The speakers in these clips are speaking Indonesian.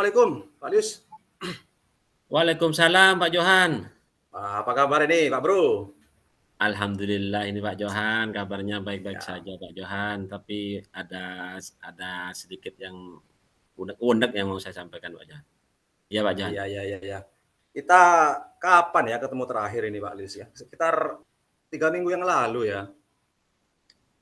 Assalamualaikum, Pak Lius. Waalaikumsalam Pak Johan. Apa kabar ini, Pak Bro? Alhamdulillah ini Pak Johan, kabarnya baik-baik Ya, saja Pak Johan, tapi ada sedikit yang unek-unek yang mau saya sampaikan Pak Johan. Iya Pak Johan. iya. Kita kapan ya ketemu terakhir ini, Pak Lius ya? Sekitar 3 minggu yang lalu ya.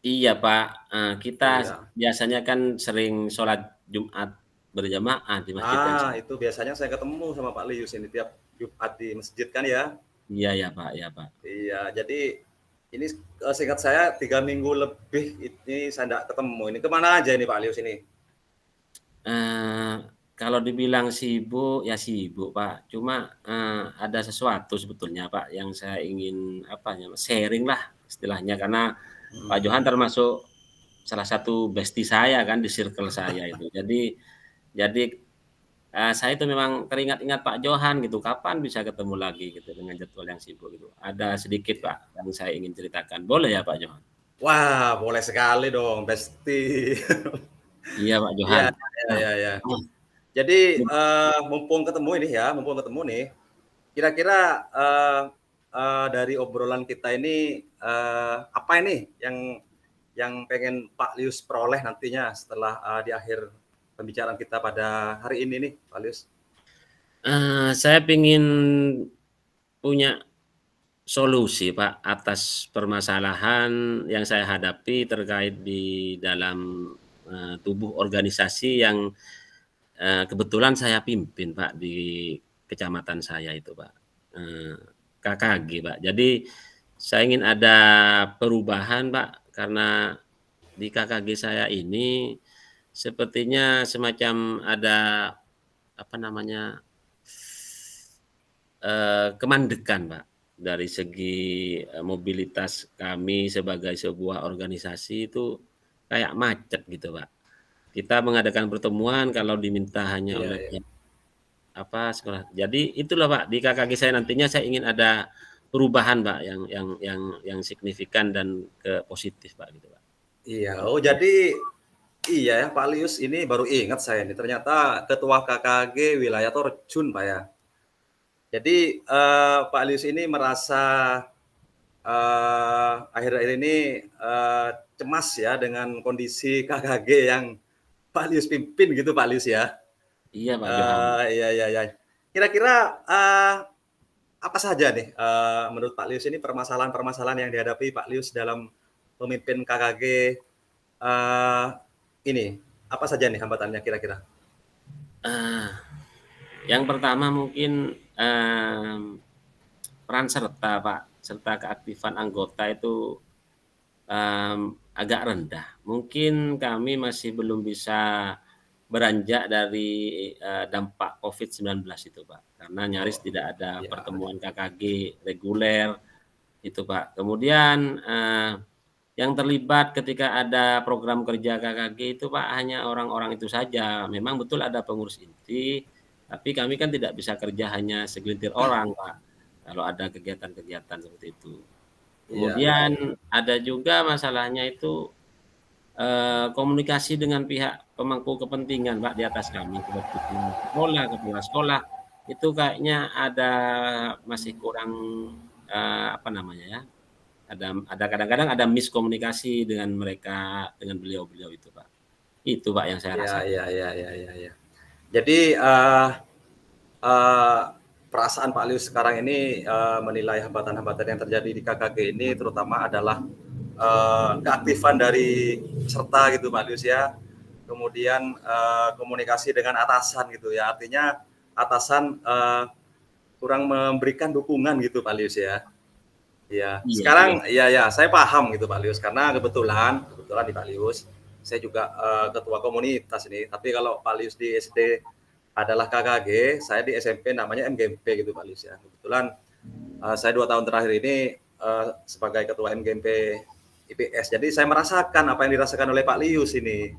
Iya Pak, kita Iya. biasanya kan sering sholat Jumat berjamaah di masjid yang sama. Itu biasanya saya ketemu sama Pak Lius ini tiap Jumat di masjid kan ya. Iya ya Pak, ya Pak. Iya, jadi ini seingat saya 3 minggu lebih ini saya tidak ketemu. Ini kemana aja ini Pak Lius ini? Eh, Kalau dibilang sibuk, ya sibuk Pak. Cuma ada sesuatu sebetulnya Pak yang saya ingin sharing lah istilahnya karena Pak Johan Hmm, termasuk salah satu bestie saya kan di circle saya itu. Jadi saya itu memang teringat-ingat Pak Johan gitu. Kapan bisa ketemu lagi gitu dengan jadwal yang sibuk gitu. Ada sedikit iya. Pak yang saya ingin ceritakan. Boleh ya Pak Johan? Wah, boleh sekali dong, Besti. Iya Pak Johan. Iya, Nah, iya. Jadi, mumpung ketemu nih, kira-kira, dari obrolan kita ini, apa ini yang pengen Pak Lius peroleh nantinya setelah, di akhir pembicaraan kita pada hari ini nih, Pak Lius? saya ingin punya solusi Pak atas permasalahan yang saya hadapi terkait di dalam tubuh organisasi yang kebetulan saya pimpin Pak di kecamatan saya itu Pak, eee, KKG Pak. Jadi saya ingin ada perubahan Pak, karena di KKG saya ini sepertinya semacam ada apa namanya, kemandekan Pak, dari segi mobilitas kami sebagai sebuah organisasi itu kayak macet gitu Pak. Kita mengadakan pertemuan kalau diminta hanya Iya oleh iya. pihak sekolah. Jadi itulah Pak, di KKG saya nantinya saya ingin ada perubahan Pak yang signifikan dan ke positif Pak, gitu Pak. Iya, Kalau oh jadi iya ya, Pak Lius ini baru ingat saya nih, ternyata ketua KKG wilayah Torjun, Pak, ya. Jadi, Pak Lius ini merasa, akhir-akhir ini, cemas ya dengan kondisi KKG yang Pak Lius pimpin gitu, Pak Lius ya? iya Pak Johan. Iya. Kira-kira, apa saja nih, menurut Pak Lius ini permasalahan-permasalahan yang dihadapi Pak Lius dalam memimpin KKG, eee, ini, apa saja nih hambatannya kira-kira? Ah, yang pertama mungkin, peran serta Pak, serta keaktifan anggota itu, agak rendah. Mungkin kami masih belum bisa beranjak dari, dampak Covid-19 itu Pak, karena nyaris Oh, tidak ada iya. pertemuan KKG reguler itu Pak. Kemudian, yang terlibat ketika ada program kerja KKG itu Pak, hanya orang-orang itu saja. Memang betul ada pengurus inti, tapi kami kan tidak bisa kerja hanya segelintir orang Pak, kalau ada kegiatan-kegiatan seperti itu. Iya. Kemudian ada juga masalahnya itu, komunikasi dengan pihak pemangku kepentingan Pak, di atas kami, seperti pengawas sekolah, kepala sekolah, itu kayaknya masih kurang, apa namanya ya, ada kadang-kadang ada miskomunikasi dengan mereka, dengan beliau-beliau itu, Pak. Itu, Pak, yang saya rasakan. Iya. Jadi, eee, perasaan Pak Lius sekarang ini, menilai hambatan-hambatan yang terjadi di KKG ini terutama adalah, keaktifan dari peserta gitu Pak Lius ya. Kemudian, komunikasi dengan atasan gitu ya, artinya atasan, kurang memberikan dukungan gitu Pak Lius ya. Iya, Iya iya. sekarang iya, saya paham gitu Pak Lius, karena kebetulan di Pak Lius, saya juga, ketua komunitas ini, tapi kalau Pak Lius di SD adalah KKG, saya di SMP namanya MGMP gitu Pak Lius ya. Kebetulan, saya 2 tahun terakhir ini, sebagai ketua MGMP IPS, jadi saya merasakan apa yang dirasakan oleh Pak Lius ini.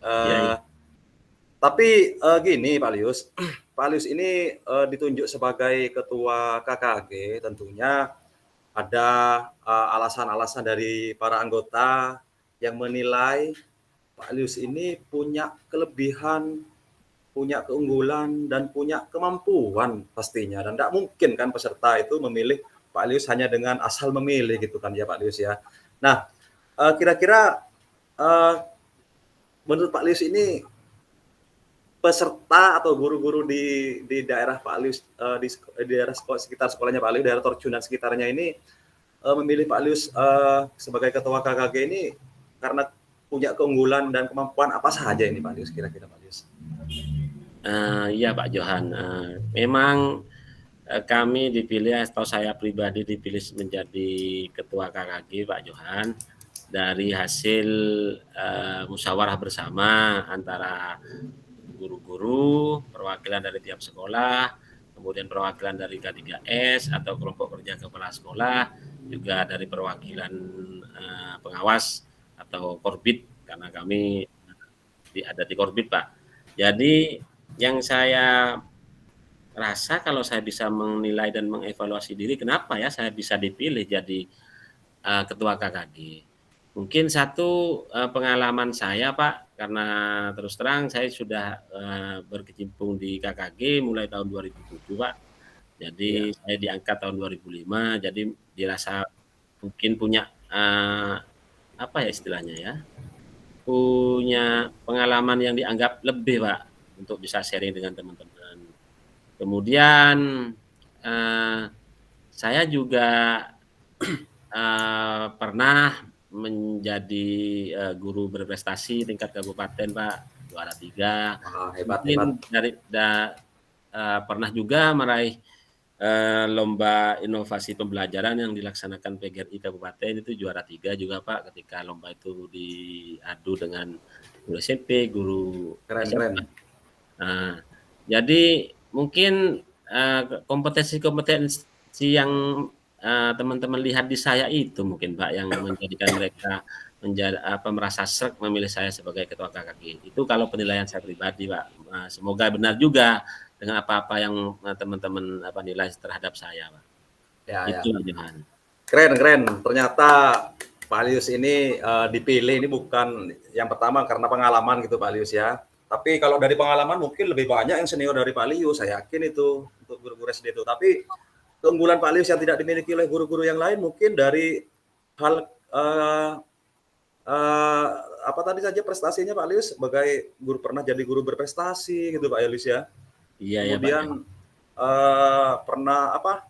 Iya iya. Eee, tapi, gini Pak Lius, Pak Lius ini, ditunjuk sebagai ketua KKG tentunya ada, alasan-alasan dari para anggota yang menilai Pak Lius ini punya kelebihan punya keunggulan dan punya kemampuan pastinya, dan tidak mungkin kan peserta itu memilih Pak Lius hanya dengan asal memilih gitu kan ya Pak Lius ya. Nah, kira-kira menurut Pak Lius ini peserta atau guru-guru di daerah Pak Lius, di daerah sekitar sekolahnya Pak Lius, daerah Torjun dan sekitarnya ini memilih Pak Lius sebagai ketua KKG ini karena punya keunggulan dan kemampuan apa saja ini Pak Lius, kira-kira Pak Lius? Iya Pak Johan, memang kami dipilih atau saya pribadi dipilih menjadi ketua KKG Pak Johan dari hasil musyawarah bersama antara guru-guru, perwakilan dari tiap sekolah, kemudian perwakilan dari K3S atau kelompok kerja kepala sekolah, juga dari perwakilan pengawas atau Korbit, karena kami ada di Korbit Pak. Jadi yang saya rasa kalau saya bisa menilai dan mengevaluasi diri, kenapa ya saya bisa dipilih jadi ketua KKG. Mungkin satu pengalaman saya Pak, karena terus terang saya sudah berkecimpung di KKG mulai tahun 2007 Pak. Jadi saya diangkat tahun 2005, jadi dirasa mungkin punya apa ya istilahnya ya, punya pengalaman yang dianggap lebih Pak untuk bisa sharing dengan teman-teman. Kemudian saya juga pernah menjadi guru berprestasi tingkat kabupaten Pak, juara 3. Hebat, hebat. Mungkin pernah juga meraih lomba inovasi pembelajaran yang dilaksanakan PGRI Kabupaten, itu juara 3 juga Pak, ketika lomba itu diadu dengan guru SMP, guru Keren. Nah, jadi mungkin kompetensi yang teman-teman lihat di saya itu mungkin Pak yang menjadikan mereka merasa sreg memilih saya sebagai ketua KKG. Itu kalau penilaian saya pribadi Pak. Semoga benar juga dengan apa-apa yang teman-teman nilai terhadap saya Pak. Itu Johan. Keren. Ternyata Pak Lius ini dipilih ini bukan yang pertama karena pengalaman gitu Pak Lius ya. Tapi kalau dari pengalaman mungkin lebih banyak yang senior dari Pak Lius, saya yakin itu untuk guru-guru SD itu. Tapi keunggulan Pak Lius yang tidak dimiliki oleh guru-guru yang lain mungkin dari hal apa tadi saja prestasinya Pak Lius sebagai guru, pernah jadi guru berprestasi gitu Pak Lius ya. Iya Kemudian pernah apa?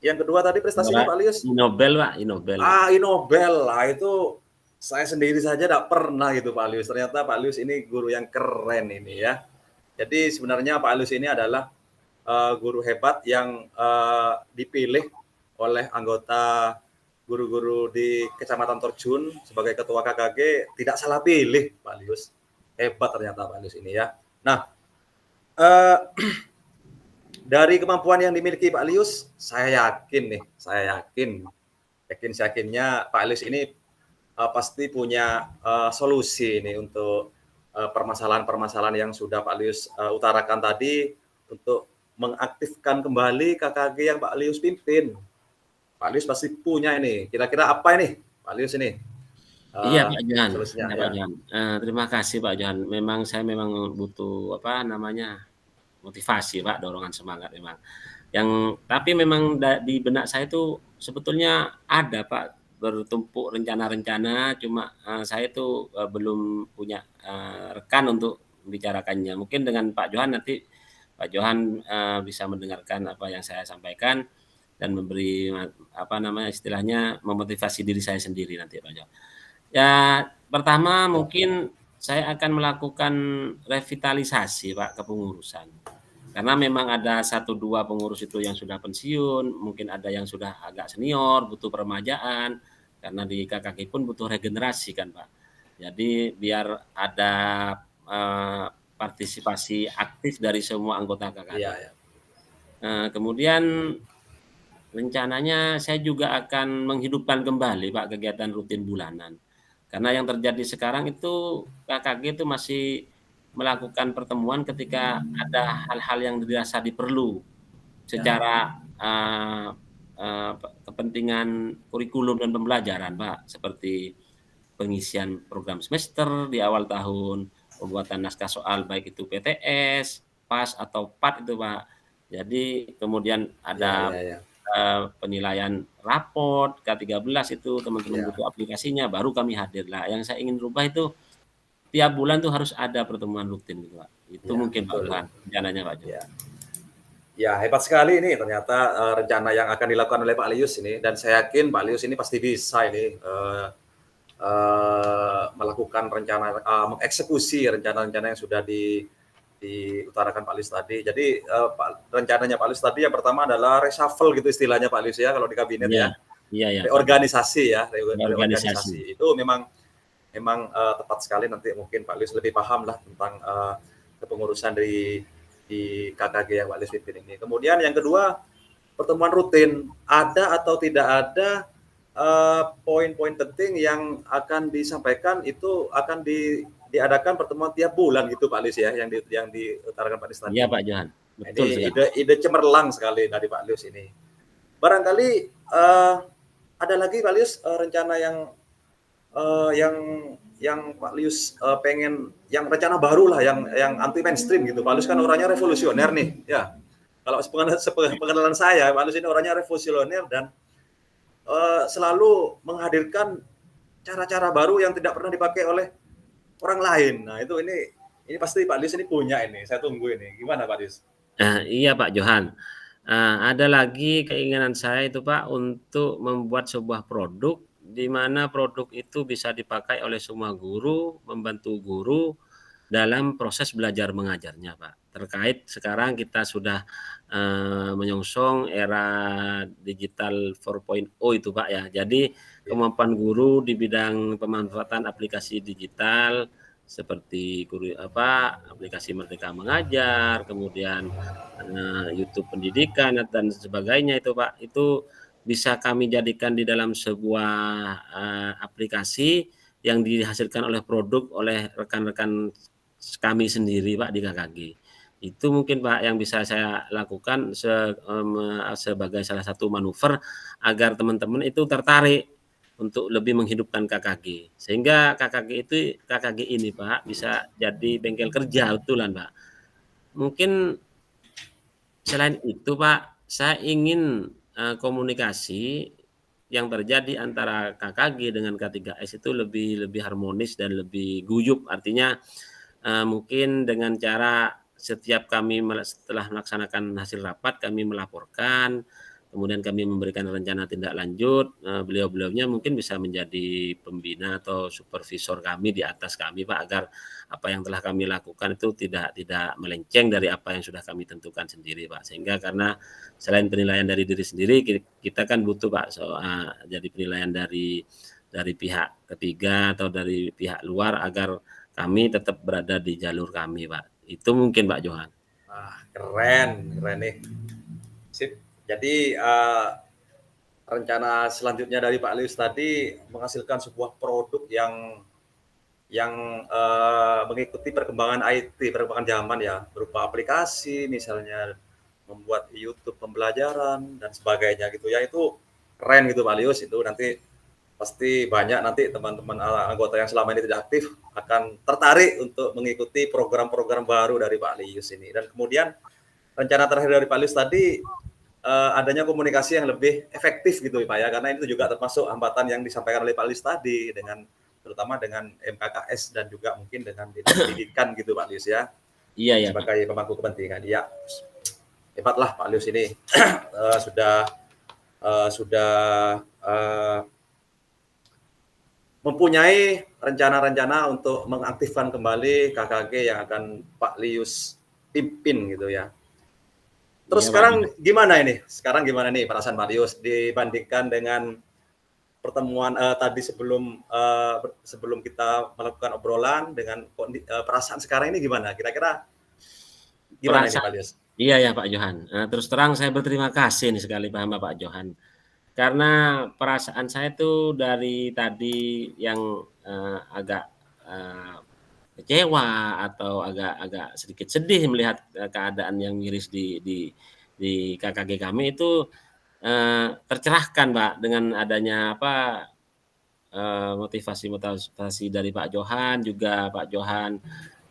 Yang kedua tadi prestasinya Pak Lius? Inobel Pak, Inobel. Inobel lah, itu saya sendiri saja tidak pernah gitu Pak Lius. Ternyata Pak Lius ini guru yang keren ini ya. Jadi sebenarnya Pak Lius ini adalah guru hebat yang dipilih oleh anggota guru-guru di Kecamatan Torjun sebagai ketua KKG, tidak salah pilih Pak Lius. Hebat ternyata Pak Lius ini ya. Nah, dari kemampuan yang dimiliki Pak Lius, saya yakinnya Pak Lius ini pasti punya solusi ini untuk permasalahan-permasalahan yang sudah Pak Lius utarakan tadi, untuk mengaktifkan kembali KKG yang Pak Lius pimpin. Pak Lius pasti punya ini. Kira-kira apa ini Pak Lius ini? Iya Pak Johan. Solusinya, Pak Johan. Terima kasih Pak Johan. Saya memang butuh motivasi Pak, dorongan semangat memang. Tapi memang di benak saya itu sebetulnya ada Pak, bertumpuk rencana-rencana, cuma saya itu belum punya rekan untuk membicarakannya. Mungkin dengan Pak Johan nanti Pak Johan bisa mendengarkan apa yang saya sampaikan dan memberi istilahnya memotivasi diri saya sendiri nanti Pak Johan. Ya, pertama mungkin saya akan melakukan revitalisasi Pak kepengurusan. Karena memang ada 1-2 pengurus itu yang sudah pensiun, mungkin ada yang sudah agak senior, butuh peremajaan, karena di KKG pun butuh regenerasi kan Pak. Jadi biar ada partisipasi aktif dari semua anggota KKG. Kemudian rencananya saya juga akan menghidupkan kembali Pak kegiatan rutin bulanan. Karena yang terjadi sekarang itu KKG itu masih melakukan pertemuan ketika ada hal-hal yang dirasa diperlu secara kepentingan kurikulum dan pembelajaran Pak, seperti pengisian program semester di awal tahun, pembuatan naskah soal baik itu PTS, PAS atau PAT itu Pak. Jadi kemudian Ya, ada ya, ya, penilaian raport K13 itu teman-teman ya, butuh aplikasinya baru kami hadir. Lah yang saya ingin rubah itu tiap bulan tuh harus ada pertemuan rutin gitu Pak. Itu ya, mungkin Pak betul. Johan, rencananya Pak Johan. Ya. Ya, hebat sekali ini ternyata rencana yang akan dilakukan oleh Pak Lius ini, dan saya yakin Pak Lius ini pasti bisa ini melakukan rencana, mengeksekusi rencana-rencana yang sudah diutarakan Pak Lius tadi. Jadi rencananya Pak Lius tadi yang pertama adalah reshuffle gitu istilahnya Pak Lius ya kalau di kabinet Iya, ya, iya ya Pak Johan. reorganisasi ya, Organisasi. reorganisasi itu memang memang tepat sekali. Nanti mungkin Pak Lius lebih paham lah tentang kepengurusan di KKG yang Pak Lius pimpin ini. Kemudian yang kedua, pertemuan rutin, ada atau tidak ada poin-poin penting yang akan disampaikan itu akan diadakan pertemuan tiap bulan gitu Pak Lius ya, yang diutarakan Pak Lius tadi Iya ini. Pak Johan, betul Ini sekali. ide cemerlang sekali dari Pak Lius ini. Barangkali ada lagi Pak Lius rencana uh, yang yang Pak Lius pengen, yang rencana baru lah, yang anti mainstream gitu. Pak Lius kan orangnya revolusioner nih, ya. Kalau pengenalan saya, Pak Lius ini orangnya revolusioner dan selalu menghadirkan cara-cara baru yang tidak pernah dipakai oleh orang lain. Nah itu ini pasti Pak Lius ini punya ini. Saya tunggu ini. Gimana Pak Lius? Iya Pak Johan. Ada lagi keinginan saya itu Pak untuk membuat sebuah produk di mana produk itu bisa dipakai oleh semua guru, membantu guru dalam proses belajar mengajarnya Pak. Terkait sekarang kita sudah menyongsong era digital 4.0 itu Pak ya. Jadi Ya, kemampuan guru di bidang pemanfaatan aplikasi digital seperti aplikasi Merdeka Mengajar, kemudian YouTube pendidikan dan sebagainya itu Pak, itu bisa kami jadikan di dalam sebuah aplikasi yang dihasilkan oleh produk oleh rekan-rekan kami sendiri Pak di KKG. Itu mungkin Pak yang bisa saya lakukan sebagai salah satu manuver agar teman-teman itu tertarik untuk lebih menghidupkan KKG. Sehingga KKG ini Pak bisa jadi bengkel kerja betulan Pak. Mungkin selain itu Pak, saya ingin komunikasi yang terjadi antara KKG dengan K3S itu lebih lebih harmonis dan lebih guyup. Artinya mungkin dengan cara setiap kami setelah melaksanakan hasil rapat kami melaporkan, kemudian kami memberikan rencana tindak lanjut, beliau-beliaunya mungkin bisa menjadi pembina atau supervisor kami di atas kami Pak, agar apa yang telah kami lakukan itu tidak melenceng dari apa yang sudah kami tentukan sendiri Pak. Sehingga karena selain penilaian dari diri sendiri, kita kan butuh Pak jadi penilaian dari pihak ketiga atau dari pihak luar agar kami tetap berada di jalur kami, Pak. Itu mungkin Pak Johan. keren nih. Sip. Jadi rencana selanjutnya dari Pak Lius tadi menghasilkan sebuah produk yang mengikuti perkembangan IT, perkembangan zaman ya, berupa aplikasi misalnya, membuat YouTube pembelajaran dan sebagainya gitu ya. Itu keren gitu Pak Lius. Itu nanti pasti banyak nanti teman-teman anggota yang selama ini tidak aktif akan tertarik untuk mengikuti program-program baru dari Pak Lius ini. Dan kemudian rencana terakhir dari Pak Lius tadi adanya komunikasi yang lebih efektif gitu Pak ya, karena itu juga termasuk hambatan yang disampaikan oleh Pak Lius tadi, dengan terutama dengan MKKS dan juga mungkin dengan dinas pendidikan gitu Pak Lius ya, Iya ya Pak. sebagai pemangku kepentingan. Ya, hebatlah Pak Lius ini sudah mempunyai rencana-rencana untuk mengaktifkan kembali KKG yang akan Pak Lius pimpin gitu ya. Terus Iya Pak sekarang Johan. gimana ini? Sekarang gimana nih perasaan Pak Lius dibandingkan dengan pertemuan tadi sebelum kita melakukan obrolan, dengan perasaan sekarang ini gimana? Kira-kira gimana ini Pak Perasaan Lius? iya ya Pak Johan. Terus terang saya berterima kasih nih sekali sama Pak Johan. Karena perasaan saya tuh dari tadi yang agak eee, kecewa atau agak sedikit sedih melihat keadaan yang miris di KKG kami itu tercerahkan Pak dengan adanya motivasi-motivasi dari Pak Johan juga Pak Johan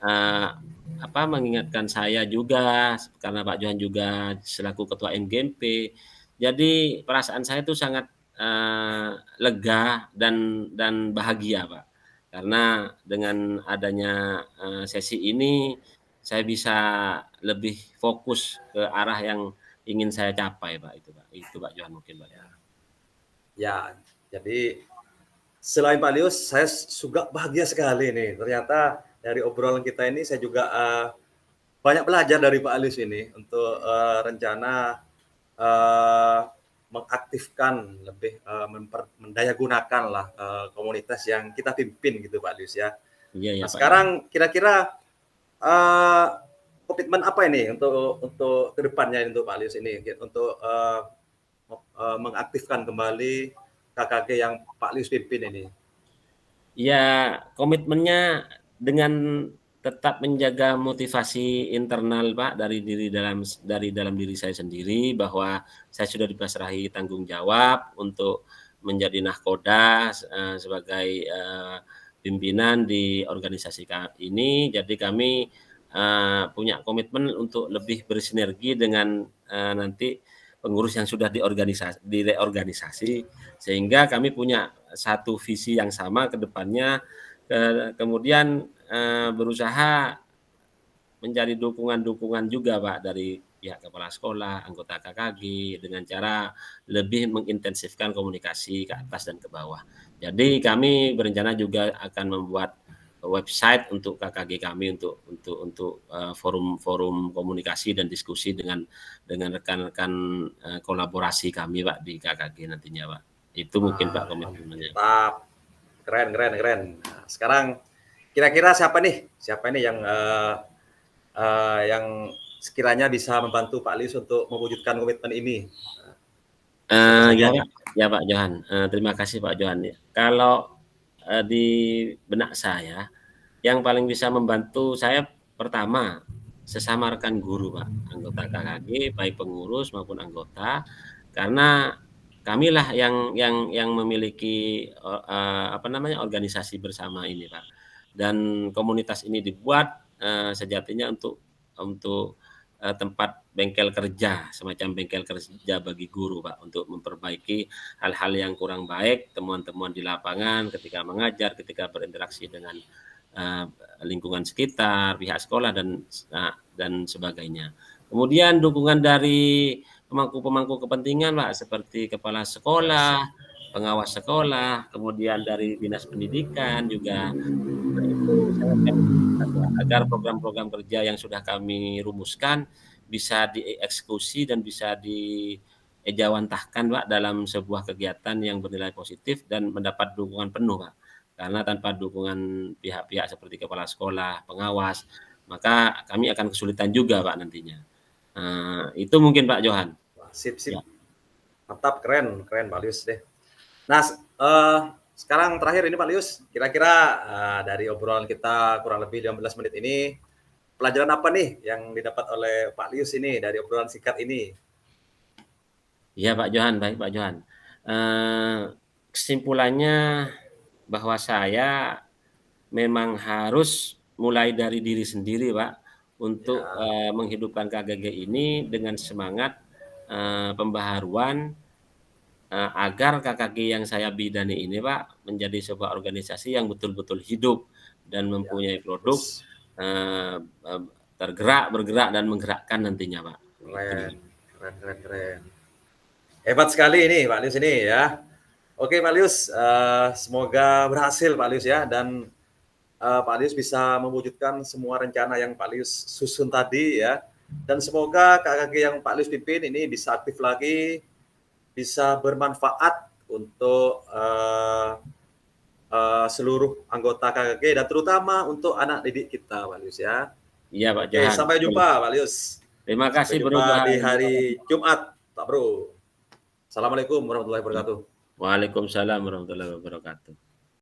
eee, mengingatkan saya juga karena Pak Johan juga selaku ketua MGMP. Jadi perasaan saya itu sangat, lega dan bahagia, Pak. Karena dengan adanya, sesi ini saya bisa lebih fokus ke arah yang ingin saya capai, Pak, itu, Pak. Itu, Pak Johan mungkin, Pak. Ya, jadi selain Pak Lius, saya juga bahagia sekali nih. Ternyata dari obrolan kita ini saya juga banyak belajar dari Pak Lius ini untuk rencana uh, mengaktifkan lebih mendayagunakan lah komunitas yang kita pimpin gitu Pak Lius ya. Iya ya, Nah Pak, Johan. sekarang kira-kira komitmen apa ini untuk kedepannya untuk Pak Lius ini untuk mengaktifkan kembali KKG yang Pak Lius pimpin ini? Ya, komitmennya dengan tetap menjaga motivasi internal, Pak, dari dalam diri saya sendiri bahwa saya sudah dipasrahi tanggung jawab untuk menjadi nahkoda sebagai, pimpinan di organisasi ini. Jadi kami, punya komitmen untuk lebih bersinergi dengan, nanti pengurus yang sudah direorganisasi, sehingga kami punya satu visi yang sama ke depannya, kemudian, berusaha mencari dukungan-dukungan juga, Pak, dari pihak kepala sekolah, anggota KKG, dengan cara lebih mengintensifkan komunikasi ke atas dan ke bawah. Jadi kami berencana juga akan membuat website untuk KKG kami untuk forum-forum komunikasi dan diskusi dengan rekan-rekan, kolaborasi kami, Pak, di KKG nantinya, Pak. Itu mungkin, Pak, komitmennya. Mantap, keren, keren, keren. Nah, sekarang kira-kira siapa nih yang sekiranya bisa membantu Pak Lius untuk mewujudkan komitmen ini? Siapa Ya, saja nih? Pak, ya, Pak Johan, terima kasih, Pak Johan. Kalau, di benak saya, yang paling bisa membantu saya pertama, sesama rekan guru, Pak, anggota KKG, baik pengurus maupun anggota, karena kamilah yang memiliki, organisasi bersama ini, Pak. Dan komunitas ini dibuat, sejatinya untuk tempat bengkel kerja, semacam bengkel kerja bagi guru, Pak, untuk memperbaiki hal-hal yang kurang baik, temuan-temuan di lapangan ketika mengajar, ketika berinteraksi dengan eee, lingkungan sekitar, pihak sekolah dan sebagainya. Kemudian dukungan dari pemangku-pemangku kepentingan, Pak, seperti kepala Ya, sekolah, pengawas sekolah, kemudian dari dinas pendidikan juga. Nah, itu sangat kami butuhkan, Pak, agar program-program kerja yang sudah kami rumuskan bisa dieksekusi dan bisa diejawantahkan, Pak, dalam sebuah kegiatan yang bernilai positif dan mendapat dukungan penuh, Pak. Karena tanpa dukungan pihak-pihak seperti kepala sekolah, pengawas, maka kami akan kesulitan juga, Pak, nantinya. Itu mungkin, Pak Johan. sip, sip. Ya. Mantap, keren, keren Pak Lius deh. Nah, sekarang terakhir ini Pak Lius, kira-kira dari obrolan kita kurang lebih 15 menit ini, pelajaran apa nih yang didapat oleh Pak Lius ini dari obrolan singkat ini? Iya, Pak Johan, baik, Pak Johan. Kesimpulannya bahwa saya memang harus mulai dari diri sendiri, Pak, untuk, Ya, menghidupkan KGG ini dengan semangat, pembaharuan, agar KKG yang saya bidani ini, Pak, menjadi sebuah organisasi yang betul-betul hidup dan ya, mempunyai produk, bagus. eee eee, bergerak dan menggerakkan nantinya, Pak. Itu. Keren, keren, keren, keren. Hebat sekali ini Pak Lius ini ya. Oke Pak Lius, semoga berhasil Pak Lius ya dan Pak Lius bisa mewujudkan semua rencana yang Pak Lius susun tadi ya. Dan semoga KKG yang Pak Lius pimpin ini bisa aktif lagi, bisa bermanfaat untuk seluruh anggota KKG dan terutama untuk anak didik kita Pak Lius ya. Iya, Pak Oke, Johan, sampai betul. jumpa Pak Lius. Terima Sampai kasih, Bro jumpa di Johan. hari Jumat, Pak Bro. Assalamualaikum warahmatullahi wabarakatuh. Waalaikumsalam warahmatullahi wabarakatuh.